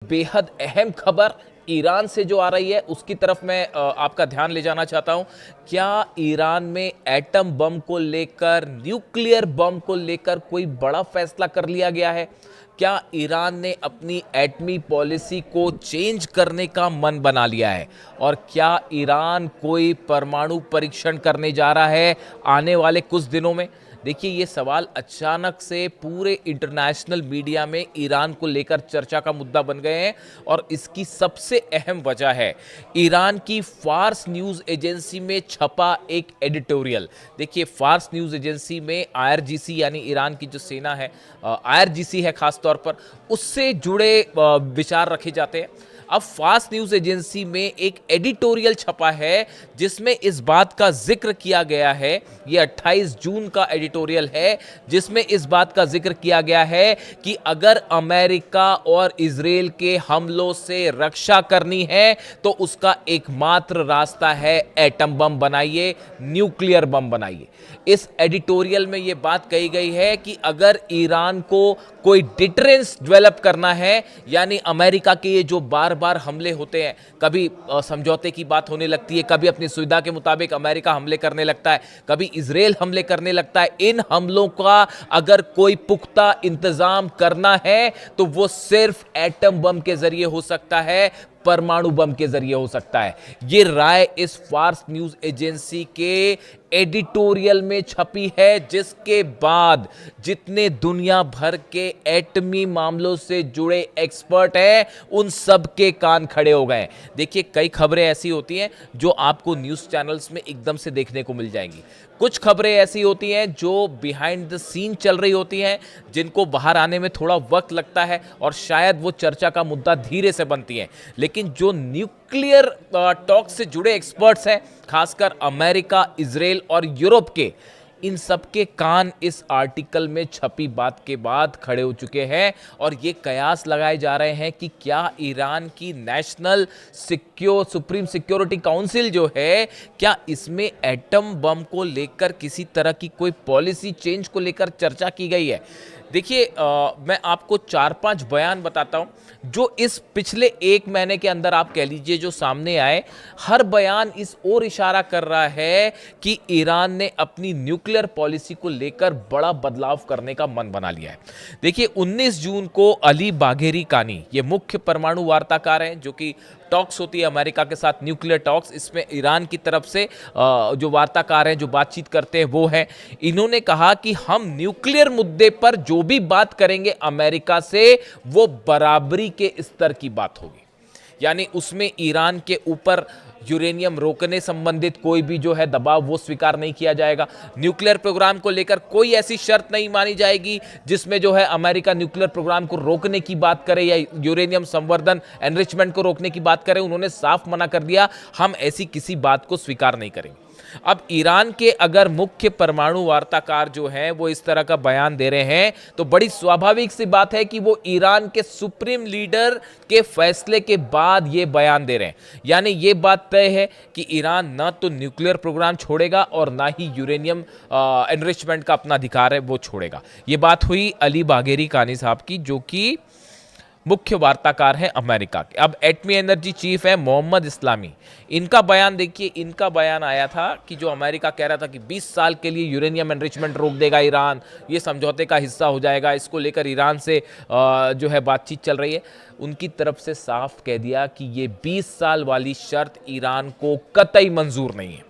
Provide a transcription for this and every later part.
बेहद अहम खबर ईरान से जो आ रही है उसकी तरफ मैं आपका ध्यान ले जाना चाहता हूं। क्या ईरान में एटम बम को लेकर, न्यूक्लियर बम को लेकर कोई बड़ा फैसला कर लिया गया है? क्या ईरान ने अपनी एटमी पॉलिसी को चेंज करने का मन बना लिया है? और क्या ईरान कोई परमाणु परीक्षण करने जा रहा है आने वाले कुछ दिनों में? देखिए, ये सवाल अचानक से पूरे इंटरनेशनल मीडिया में ईरान को लेकर चर्चा का मुद्दा बन गए हैं और इसकी सबसे अहम वजह है ईरान की फार्स न्यूज़ एजेंसी में छपा एक एडिटोरियल। देखिए, फार्स न्यूज़ एजेंसी में आईआरजीसी यानी ईरान की जो सेना है, आईआरजीसी है खास तौर पर, उससे जुड़े विचार रखे जाते हैं। अब फास्ट न्यूज़ एजेंसी में एक एडिटोरियल छपा है जिसमें इस बात का जिक्र किया गया है, ये 28 जून का एडिटोरियल है, जिसमें इस बात का जिक्र किया गया है कि अगर अमेरिका और इजराइल के हमलों से रक्षा करनी है तो उसका एकमात्र रास्ता है एटम बम बनाइए, न्यूक्लियर बम बनाइए। इस एडिटोरियल में यह बात कही गई है कि अगर ईरान को कोई डिटरेंस डेवलप करना है, यानी अमेरिका के ये जो बार बार हमले होते हैं, कभी समझौते की बात होने लगती है, कभी अपनी सुविधा के मुताबिक अमेरिका हमले करने लगता है, कभी इजराइल हमले करने लगता है, इन हमलों का अगर कोई पुख्ता इंतजाम करना है तो वो सिर्फ एटम बम के जरिए हो सकता है, परमाणु बम के जरिए हो सकता है। ये राय इस फार्स न्यूज एजेंसी के एडिटोरियल में छपी है, जिसके बाद जितने दुनिया भर के एटमी मामलों से जुड़े एक्सपर्ट हैं उन सब के कान खड़े हो गए। देखिए, कई खबरें ऐसी होती हैं जो आपको न्यूज़ चैनल्स में एकदम से देखने को मिल जाएंगी। कुछ खबरें ऐसी होती हैं जो बिहाइंड द सीन चल रही होती हैं, जिनको बाहर आने में थोड़ा वक्त लगता है और शायद वो चर्चा का मुद्दा धीरे से बनती हैं। लेकिन जो न्यूक्लियर टॉक से जुड़े एक्सपर्ट्स हैं, खासकर अमेरिका, इजराइल और यूरोप के, इन सबके कान इस आर्टिकल में छपी बात के बाद खड़े हो चुके हैं और ये कयास लगाए जा रहे हैं कि क्या ईरान की नेशनल सुप्रीम सिक्योरिटी काउंसिल जो है, क्या इसमें एटम बम को लेकर किसी तरह की कोई पॉलिसी चेंज को लेकर चर्चा की गई है? देखिए, मैं आपको 4-5 बयान बताता हूं जो इस पिछले 1 महीने के अंदर आप कह लीजिए जो सामने आए। हर बयान इस ओर इशारा कर रहा है कि ईरान ने अपनी न्यूक्लियर पॉलिसी को लेकर बड़ा बदलाव करने का मन बना लिया है। देखिए, 19 जून को अली बाघेरी कानी, ये मुख्य परमाणु वार्ताकार हैं, जो कि टॉक्स होती है अमेरिका के साथ, न्यूक्लियर टॉक्स, इसमें ईरान की तरफ से जो वार्ताकार हैं, जो बातचीत करते हैं, वो हैं। इन्होंने कहा कि हम न्यूक्लियर मुद्दे पर जो भी बात करेंगे अमेरिका से, वो बराबरी के स्तर की बात होगी। यानी उसमें ईरान के ऊपर यूरेनियम रोकने संबंधित कोई भी जो है दबाव, वो स्वीकार नहीं किया जाएगा। न्यूक्लियर प्रोग्राम को लेकर कोई ऐसी शर्त नहीं मानी जाएगी जिसमें जो है अमेरिका न्यूक्लियर प्रोग्राम को रोकने की बात करे या यूरेनियम संवर्धन, एनरिचमेंट को रोकने की बात करे। उन्होंने साफ मना कर दिया, हम ऐसी किसी बात को स्वीकार नहीं करेंगे। अब ईरान के अगर मुख्य परमाणु वार्ताकार जो हैं वो इस तरह का बयान दे रहे हैं तो बड़ी स्वाभाविक सी बात है कि वो ईरान के सुप्रीम लीडर के फैसले के बाद ये बयान दे रहे हैं। यानी ये बात तय है कि ईरान ना तो न्यूक्लियर प्रोग्राम छोड़ेगा और ना ही यूरेनियम एनरिचमेंट का अपना अधिकार है वो छोड़ेगा। ये बात हुई अली बाघेरी कानी साहब की, जो कि मुख्य वार्ताकार हैं अमेरिका के। अब एटमी एनर्जी चीफ है मोहम्मद इस्लामी, इनका बयान देखिए। इनका बयान आया था कि जो अमेरिका कह रहा था कि 20 साल के लिए यूरेनियम एनरिचमेंट रोक देगा ईरान, ये समझौते का हिस्सा हो जाएगा, इसको लेकर ईरान से जो है बातचीत चल रही है। उनकी तरफ से साफ कह दिया कि ये 20 साल वाली शर्त ईरान को कतई मंजूर नहीं है।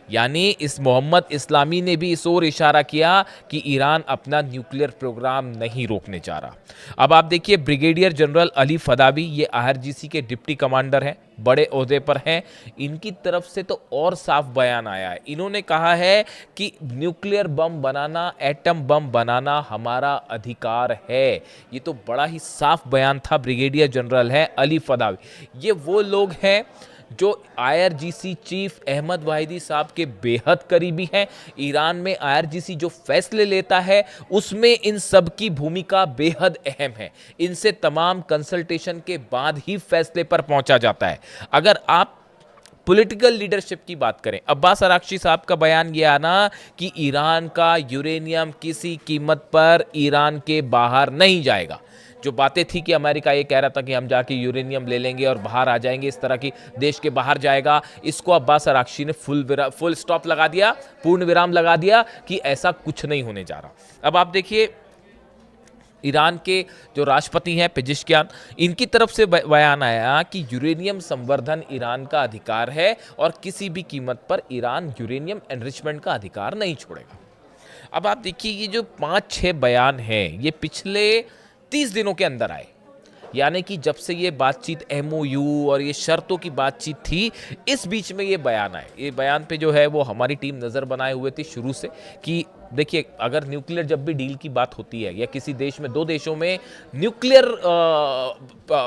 यानी इस मोहम्मद इस्लामी ने भी इस ओर इशारा किया कि ईरान अपना न्यूक्लियर प्रोग्राम नहीं रोकने जा रहा। अब आप देखिए, ब्रिगेडियर जनरल अली फदावी, ये आईआरजीसी के डिप्टी कमांडर हैं, बड़े ओहदे पर हैं, इनकी तरफ से तो और साफ बयान आया है। इन्होंने कहा है कि न्यूक्लियर बम बनाना, एटम बम बनाना हमारा अधिकार है। ये तो बड़ा ही साफ बयान था। ब्रिगेडियर जनरल है अली फदावी, ये वो लोग हैं जो आईआरजीसी चीफ अहमद वाहिदी साहब के बेहद करीबी हैं। ईरान में आईआरजीसी जो फैसले लेता है उसमें इन सब की भूमिका बेहद अहम है। इनसे तमाम कंसल्टेशन के बाद ही फैसले पर पहुंचा जाता है। अगर आप पॉलिटिकल लीडरशिप की बात करें, अब्बास अराक्ची साहब का बयान ये आना कि ईरान का यूरेनियम किसी कीमत पर ईरान के बाहर नहीं जाएगा। जो बातें थी कि अमेरिका ये कह रहा था कि हम जाके यूरेनियम ले लेंगे और बाहर आ जाएंगे, इस तरह की देश के बाहर जाएगा, इसको अब्बास अरागची ने फुल स्टॉप लगा दिया, पूर्ण विराम लगा दिया कि ऐसा कुछ नहीं होने जा रहा। अब आप देखिए ईरान के जो राष्ट्रपति हैं पेजिशकियान, इनकी तरफ से बयान आया कि यूरेनियम संवर्धन ईरान का अधिकार है और किसी भी कीमत पर ईरान यूरेनियम एनरिचमेंट का अधिकार नहीं छोड़ेगा। अब आप देखिए ये जो 5-6 बयान हैं ये पिछले 30 दिनों के अंदर आए, यानी कि जब से ये बातचीत MOU और ये शर्तों की बातचीत थी, इस बीच में ये बयान आए। ये बयान पे जो है वो हमारी टीम नज़र बनाए हुए थी शुरू से कि देखिए अगर न्यूक्लियर जब भी डील की बात होती है या किसी देश में, दो देशों में न्यूक्लियर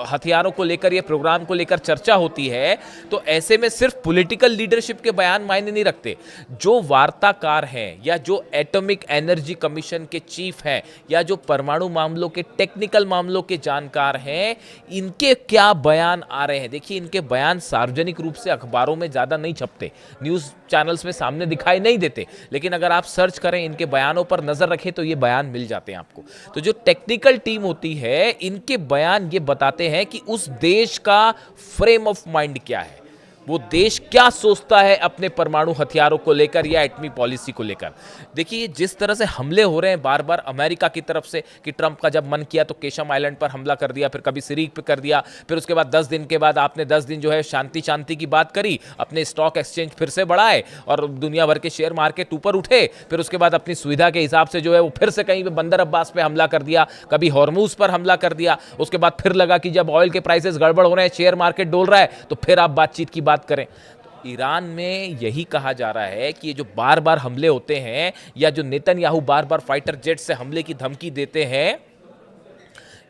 हथियारों को लेकर या प्रोग्राम को लेकर चर्चा होती है, तो ऐसे में सिर्फ पॉलिटिकल लीडरशिप के बयान मायने नहीं रखते। जो वार्ताकार हैं या जो एटॉमिक एनर्जी कमीशन के चीफ हैं या जो परमाणु मामलों के टेक्निकल मामलों के जानकार हैं, इनके क्या बयान आ रहे हैं। देखिए इनके बयान सार्वजनिक रूप से अखबारों में ज़्यादा नहीं छपते, न्यूज़ चैनल्स में सामने दिखाई नहीं देते, लेकिन अगर आप सर्च करें, इनके बयानों पर नजर रखें तो ये बयान मिल जाते हैं आपको। तो जो टेक्निकल टीम होती है, इनके बयान ये बताते हैं कि उस देश का फ्रेम ऑफ माइंड क्या है, वो देश क्या सोचता है अपने परमाणु हथियारों को लेकर या एटमी पॉलिसी को लेकर। देखिए जिस तरह से हमले हो रहे हैं बार बार अमेरिका की तरफ से कि ट्रंप का जब मन किया तो केशम आइलैंड पर हमला कर दिया, फिर कभी सिरीक पे कर दिया, फिर उसके बाद 10 दिन के बाद आपने 10 दिन जो है शांति की बात करी, अपने स्टॉक एक्सचेंज फिर से बढ़ाए और दुनिया भर के शेयर मार्केट ऊपर उठे, फिर उसके बाद अपनी सुविधा के हिसाब से जो है वो फिर से कहीं पे बंदर अब्बास पे हमला कर दिया, कभी हॉर्मूज पर हमला कर दिया, उसके बाद फिर लगा कि जब ऑयल के प्राइसेस गड़बड़ हो रहे हैं, शेयर मार्केट डोल रहा है, तो फिर आप बातचीत की बात करें। तो ईरान में यही कहा जा रहा है कि ये जो बार बार हमले होते हैं या जो नेतन्याहू बार बार फाइटर जेट से हमले की धमकी देते हैं,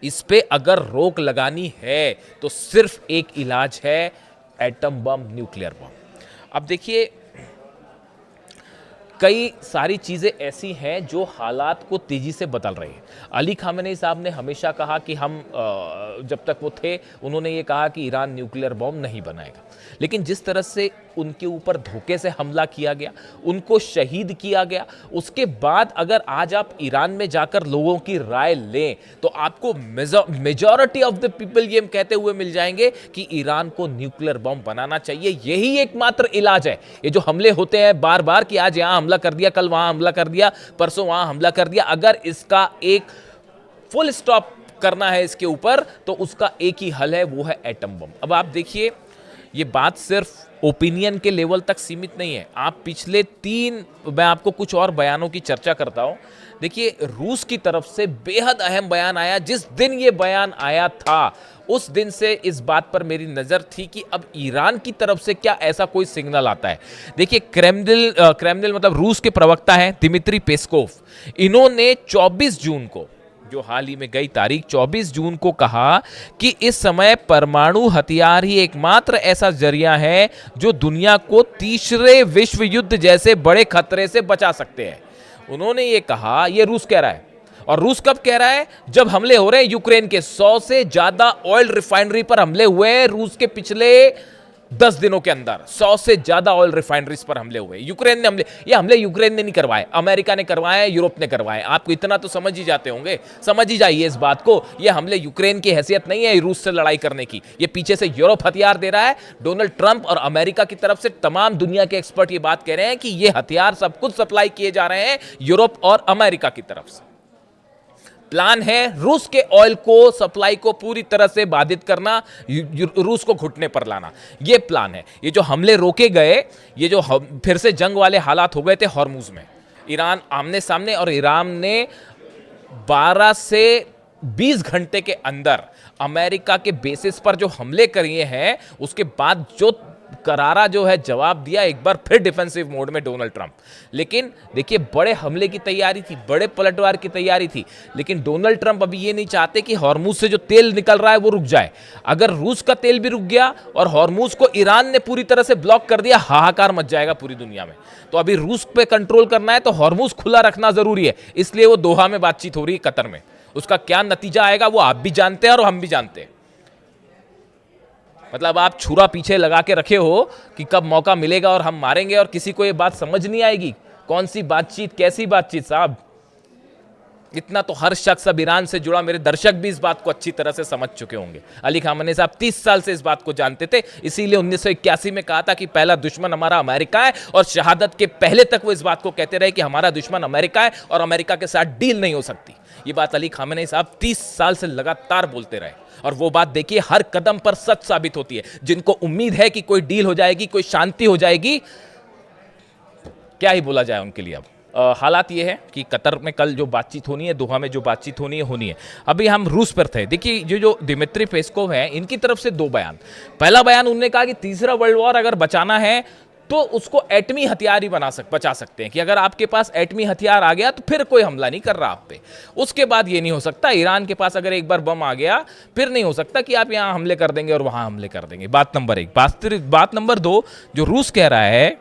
इस पे अगर रोक लगानी है तो सिर्फ एक इलाज है, एटम बम, न्यूक्लियर बम। अब देखिए कई सारी चीज़ें ऐसी हैं जो हालात को तेज़ी से बदल रही हैं। अली खामेनी साहब ने हमेशा कहा कि हम जब तक वो थे उन्होंने ये कहा कि ईरान न्यूक्लियर बॉम्ब नहीं बनाएगा, लेकिन जिस तरह से उनके ऊपर धोखे से हमला किया गया, उनको शहीद किया गया, उसके बाद अगर आज आप ईरान में जाकर लोगों की राय लें तो आपको मेजॉरिटी ऑफ द पीपल ये कहते हुए मिल जाएंगे कि ईरान को न्यूक्लियर बॉम्ब बनाना चाहिए। यही एकमात्र इलाज है। ये जो हमले होते हैं बार बार कि आज यहां हमला कर दिया, कल वहां हमला कर दिया, परसों वहां हमला कर दिया, अगर इसका एक फुल स्टॉप करना है इसके ऊपर तो उसका एक ही हल है, वो है एटम बम। अब आप देखिए ये बात सिर्फ ओपिनियन के लेवल तक सीमित नहीं है। आप पिछले 3 मैं आपको कुछ और बयानों की चर्चा करता हूं। देखिए रूस की तरफ से बेहद अहम बयान आया। जिस दिन ये बयान आया था उस दिन से इस बात पर मेरी नज़र थी कि अब ईरान की तरफ से क्या ऐसा कोई सिग्नल आता है। देखिए क्रेमलिन मतलब रूस के प्रवक्ता हैं दिमित्री पेस्कोव, इन्होंने 24 जून को, जो हाल ही में गई तारीख 24 जून को कहा कि इस समय परमाणु हथियार ही एकमात्र ऐसा जरिया है जो दुनिया को तीसरे विश्व युद्ध जैसे बड़े खतरे से बचा सकते हैं। उन्होंने ये कहा, ये रूस कह रहा है, और रूस कब कह रहा है? जब हमले हो रहे हैं यूक्रेन के। 100 से ज्यादा ऑयल रिफाइनरी पर हमले हुए हैं रूस के पिछले 10 दिनों के अंदर। 100 से ज्यादा ऑयल रिफाइनरीज पर हमले हुए। यूक्रेन ने ये हमले यूक्रेन ने नहीं करवाए, अमेरिका ने करवाए, यूरोप ने करवाए। आपको इतना तो समझ ही जाते होंगे, समझ ही जाइए इस बात को। ये हमले यूक्रेन की हैसियत नहीं है रूस से लड़ाई करने की, ये पीछे से यूरोप हथियार दे रहा है। डोनाल्ड ट्रंप और अमेरिका की तरफ से तमाम दुनिया के एक्सपर्ट ये बात कह रहे हैं कि ये हथियार सब कुछ सप्लाई किए जा रहे हैं यूरोप और अमेरिका की तरफ से। प्लान है रूस के ऑयल को सप्लाई को पूरी तरह से बाधित करना, रूस को घुटने पर लाना, ये प्लान है। ये जो हमले रोके गए, ये जो फिर से जंग वाले हालात हो गए थे हॉर्मुज में, ईरान आमने सामने, और ईरान ने 12 से 20 घंटे के अंदर अमेरिका के बेसिस पर जो हमले किए हैं, उसके बाद जो करारा जो है जवाब दिया एक बार फिर डिफेंसिव मोड में डोनाल्ड ट्रंप। लेकिन देखिए बड़े हमले की तैयारी थी, बड़े पलटवार की तैयारी थी, लेकिन डोनाल्ड ट्रंप अभी ये नहीं चाहते कि हॉर्मुज से जो तेल निकल रहा है वो रुक जाए। अगर रूस का तेल भी रुक गया और हॉर्मुज को ईरान ने पूरी तरह से ब्लॉक कर दिया, हाहाकार मच जाएगा पूरी दुनिया में। तो अभी रूस पे कंट्रोल करना है तो हॉर्मुज खुला रखना जरूरी है, इसलिए वो दोहा में बातचीत हो रही है कतर में। उसका क्या नतीजा आएगा वो आप भी जानते हैं और हम भी जानते हैं। मतलब आप छुरा पीछे लगा के रखे हो कि कब मौका मिलेगा और हम मारेंगे, और किसी को ये बात समझ नहीं आएगी। कौन सी बातचीत, कैसी बातचीत साहब? इतना तो हर शख्स अब ईरान से जुड़ा, मेरे दर्शक भी इस बात को अच्छी तरह से समझ चुके होंगे। अली खामनेई साहब 30 साल से इस बात को जानते थे, इसीलिए 1981 में कहा था कि पहला दुश्मन हमारा अमेरिका है, और शहादत के पहले तक वो इस बात को कहते रहे कि हमारा दुश्मन अमेरिका है और अमेरिका के साथ डील नहीं हो सकती। ये बात अली खामनेई साहब 30 साल से लगातार बोलते रहे, और वो बात देखिए हर कदम पर सच साबित होती है। जिनको उम्मीद है कि कोई डील हो जाएगी, कोई शांति हो जाएगी, क्या ही बोला जाए उनके लिए। अब हालात ये है कि कतर में कल जो बातचीत होनी है, दोहा में जो बातचीत होनी है। अभी हम रूस पर थे। देखिए जो दिमित्री पेस्कोव है, इनकी तरफ से दो बयान। पहला बयान उन्होंने कहा कि तीसरा वर्ल्ड वॉर अगर बचाना है तो उसको एटमी हथियार ही बचा सकते हैं, कि अगर आपके पास एटमी हथियार आ गया तो फिर कोई हमला नहीं कर रहा आप पे। उसके बाद ये नहीं हो सकता, ईरान के पास अगर एक बार बम आ गया फिर नहीं हो सकता कि आप यहां हमले कर देंगे और वहां हमले कर देंगे। बात नंबर एक। बात नंबर दो, जो रूस कह रहा है,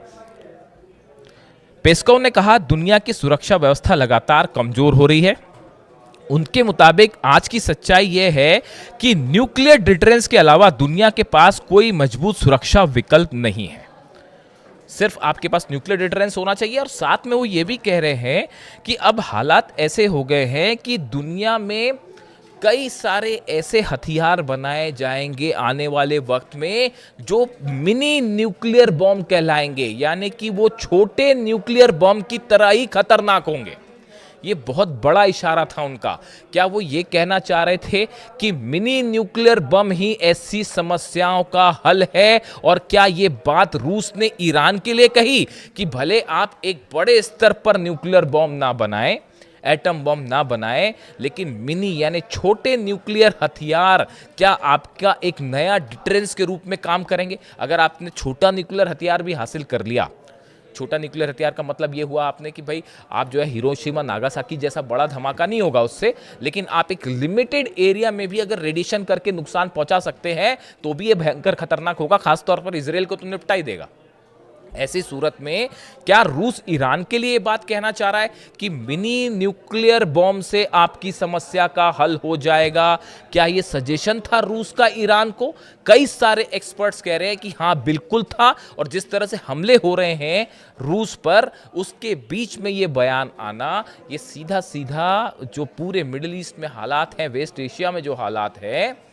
पेस्कोव ने कहा दुनिया की सुरक्षा व्यवस्था लगातार कमजोर हो रही है। उनके मुताबिक आज की सच्चाई यह है कि न्यूक्लियर डिटरेंस के अलावा दुनिया के पास कोई मजबूत सुरक्षा विकल्प नहीं है। सिर्फ आपके पास न्यूक्लियर डिटरेंस होना चाहिए, और साथ में वो ये भी कह रहे हैं कि अब हालात ऐसे हो गए हैं कि दुनिया में कई सारे ऐसे हथियार बनाए जाएंगे आने वाले वक्त में जो मिनी न्यूक्लियर बॉम्ब कहलाएंगे, यानी कि वो छोटे न्यूक्लियर बॉम्ब की तरह ही खतरनाक होंगे। ये बहुत बड़ा इशारा था उनका। क्या वो ये कहना चाह रहे थे कि मिनी न्यूक्लियर बम ही ऐसी समस्याओं का हल है? और क्या ये बात रूस ने ईरान के लिए कही कि भले आप एक बड़े स्तर पर न्यूक्लियर बम ना बनाएं, एटम बम ना बनाए, लेकिन मिनी यानी छोटे न्यूक्लियर हथियार क्या आपका एक नया डिटरेंस के रूप में काम करेंगे? अगर आपने छोटा न्यूक्लियर हथियार भी हासिल कर लिया, छोटा न्यूक्लियर हथियार का मतलब ये हुआ आपने कि भाई आप जो है हिरोशिमा नागासाकी जैसा बड़ा धमाका नहीं होगा उससे, लेकिन आप एक लिमिटेड एरिया में भी अगर रेडिएशन करके नुकसान पहुंचा सकते हैं तो भी ये भयंकर खतरनाक होगा, खासतौर पर इजराइल को तो निपटा ही देगा। ऐसी सूरत में क्या रूस ईरान के लिए बात कहना चाह रहा है कि मिनी न्यूक्लियर बॉम्ब से आपकी समस्या का हल हो जाएगा? क्या यह सजेशन था रूस का ईरान को? कई सारे एक्सपर्ट्स कह रहे हैं कि हां बिल्कुल था, और जिस तरह से हमले हो रहे हैं रूस पर, उसके बीच में यह बयान आना, ये सीधा सीधा जो पूरे मिडिल ईस्ट में हालात हैं, वेस्ट एशिया में जो हालात है,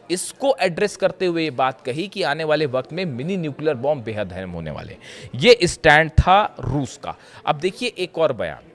इसको एड्रेस करते हुए ये बात कही कि आने वाले वक्त में मिनी न्यूक्लियर बॉम्ब बेहद अहम होने वाले। ये स्टैंड था रूस का। अब देखिए एक और बयान,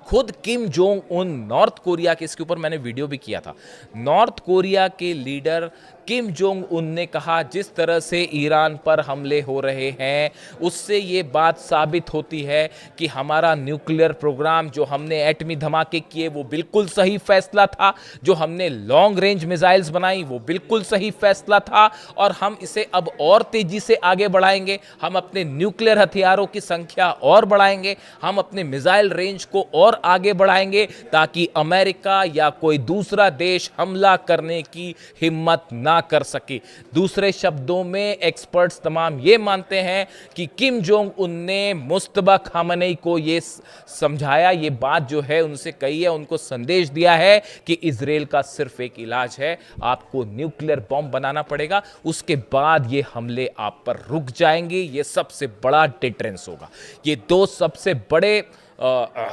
खुद Kim Jong Un, north Korea के, इसके ऊपर मैंने वीडियो भी किया था। नॉर्थ कोरिया के लीडर किम जोंग उन ने कहा जिस तरह से ईरान पर हमले हो रहे हैं उससे ये बात साबित होती है कि हमारा न्यूक्लियर प्रोग्राम, जो हमने एटमी धमाके किए वो बिल्कुल सही फैसला था, जो हमने लॉन्ग रेंज मिसाइल्स बनाई वो बिल्कुल सही फैसला था, और हम इसे अब और तेजी से आगे बढ़ाएंगे। हम अपने न्यूक्लियर हथियारों की संख्या और बढ़ाएंगे, हम अपने मिसाइल रेंज को और आगे बढ़ाएंगे ताकि अमेरिका या कोई दूसरा देश हमला करने की हिम्मत ना कर सके। दूसरे शब्दों में एक्सपर्ट्स तमाम ये मानते हैं कि किम जोंग उन ने मुस्तफा खामनेई को ये समझाया, ये बात जो है उनसे कही है, उनको संदेश दिया है कि इजराइल का सिर्फ एक इलाज है, आपको न्यूक्लियर बॉम्ब बनाना पड़ेगा, उसके बाद ये हमले आप पर रुक जाएंगे। ये सबसे बड़ा डिटरेंस होगा। ये दो सबसे बड़े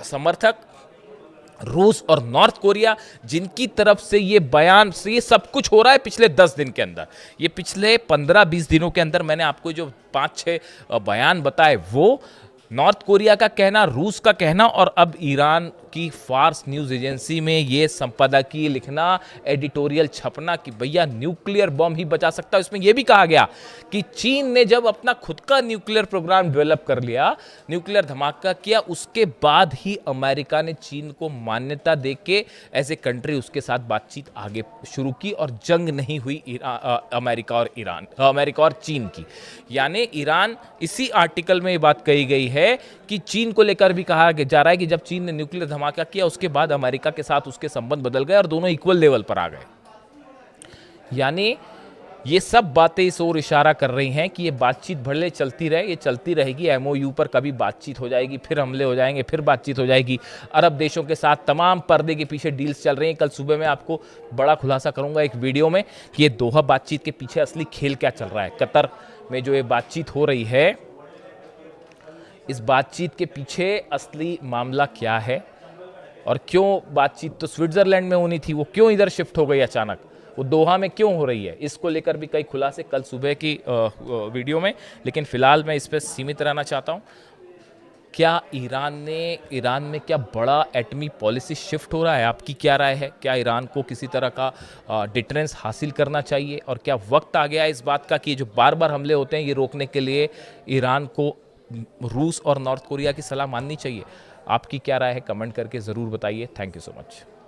समर्थक रूस और नॉर्थ कोरिया, जिनकी तरफ से ये बयान से ये सब कुछ हो रहा है पिछले 10 दिन के अंदर, ये पिछले 15-20 दिनों के अंदर मैंने आपको जो 5-6 बयान बताए, वो नॉर्थ कोरिया का कहना, रूस का कहना, और अब ईरान की फार्स न्यूज़ एजेंसी में ये संपादकीय लिखना, एडिटोरियल छपना कि भैया न्यूक्लियर बम ही बचा सकता है। इसमें यह भी कहा गया कि चीन ने जब अपना खुद का न्यूक्लियर प्रोग्राम डेवलप कर लिया, न्यूक्लियर धमाका किया, उसके बाद ही अमेरिका ने चीन को मान्यता देके एज ए कंट्री उसके साथ बातचीत आगे शुरू की, और जंग नहीं हुई अमेरिका और चीन की। यानी ईरान, इसी आर्टिकल में ये बात कही गई है कि चीन को लेकर भी कहा जा रहा है कि जब चीन ने न्यूक्लियर धमाका किया उसके बाद अमेरिका के साथ उसके संबंध बदल गए और दोनों इक्वल लेवल पर आ गए। यानी ये सब बातें इस ओर इशारा कर रही हैं कि ये बातचीत भले चलती रहे, ये चलती रहेगी। एमओयू पर कभी बातचीत हो जाएगी, फिर हमले हो जाएंगे, फिर बातचीत हो जाएगी। अरब देशों के साथ तमाम पर्दे के पीछे डील्स चल रही हैं। कल सुबह मैं आपको बड़ा खुलासा करूंगा एक वीडियो में कि ये दोहा बातचीत के पीछे असली खेल क्या चल रहा है। कतर में जो ये बातचीत हो रही है, इस बातचीत के पीछे असली मामला क्या है, और क्यों बातचीत तो स्विट्ज़रलैंड में होनी थी, वो क्यों इधर शिफ्ट हो गई अचानक, वो दोहा में क्यों हो रही है, इसको लेकर भी कई खुलासे कल सुबह की वीडियो में। लेकिन फिलहाल मैं इस पर सीमित रहना चाहता हूँ। क्या ईरान में क्या बड़ा एटमी पॉलिसी शिफ्ट हो रहा है? आपकी क्या राय है? क्या ईरान को किसी तरह का डिटरेंस हासिल करना चाहिए, और क्या वक्त आ गया है इस बात का कि जो बार बार हमले होते हैं ये रोकने के लिए ईरान को रूस और नॉर्थ कोरिया की सलाह माननी चाहिए? आपकी क्या राय है? कमेंट करके ज़रूर बताइए। Thank you so much.